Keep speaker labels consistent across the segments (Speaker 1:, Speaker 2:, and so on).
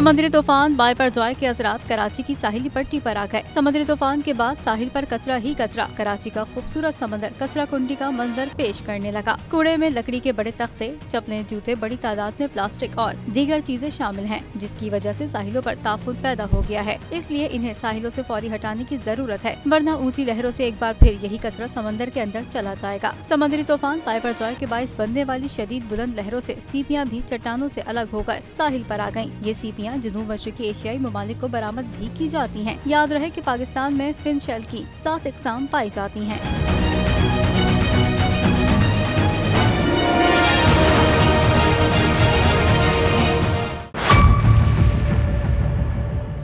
Speaker 1: समुद्री तूफान बाइपरजॉय के असरात कराची की साहिली पट्टी पर आ गए। समुद्री तूफान के बाद साहिल पर कचरा ही कचरा। कराची का खूबसूरत समंदर कचरा कुंडी का मंजर पेश करने लगा। कूड़े में लकड़ी के बड़े तख्ते, चप्पलें, जूते, बड़ी तादाद में प्लास्टिक और दीगर चीजें शामिल हैं, जिसकी वजह से साहिलों पर ताफुन पैदा हो गया है। इसलिए इन्हें साहिलों से फौरी हटाने की जरूरत है, वरना ऊंची लहरों से एक बार फिर यही कचरा समंदर के अंदर चला जाएगा। समुद्री तूफान बाइपरजॉय के बाइस बनने वाली शदीद बुलंद लहरों से सीपियाँ भी चट्टानों से अलग होकर साहिल पर आ गयी। ये सीपियाँ जनूब मशरकी एशियाई ममालिक को बरामद भी की जाती हैं। याद रहे कि पाकिस्तान में फिन शेल की 7 इकसाम पाई जाती हैं।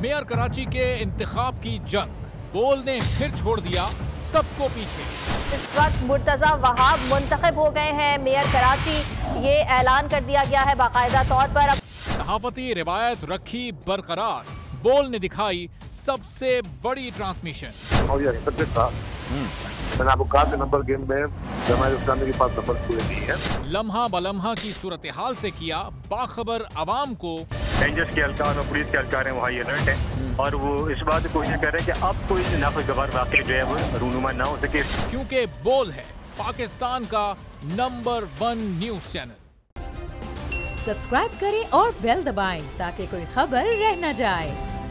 Speaker 2: मेयर कराची के इंतखाब की जंग, बोल ने फिर छोड़ दिया सबको पीछे।
Speaker 3: इस वक्त मुर्तजा वहाब मुंतखब हो गए हैं मेयर कराची, ये ऐलान कर दिया गया है बाकायदा तौर पर।
Speaker 2: सहाफती रिवायत रखी बरकरार, बोल ने दिखाई सबसे बड़ी ट्रांसमिशन।
Speaker 4: और ये सब्जेक्ट था, मैंने आपको कहा नंबर गेम में जमात इस्लामी के पास नंबर पूरे नहीं है।
Speaker 2: लम्हा बलम्हा की सूरत हाल से किया बाखबर अवाम को।
Speaker 5: रेंजर्स के एहलकार और पुलिस के एहलकार हैं वो हाई अलर्ट है और वो इस बात की कोशिश कर रहे हैं कि अब कोई नाखुशगवार वाक़या जो है वो रूनुमा ना हो सके,
Speaker 2: क्योंकि बोल है पाकिस्तान का नंबर 1 न्यूज चैनल।
Speaker 6: सब्सक्राइब करें और बेल दबाएं ताकि कोई खबर रह न जाए।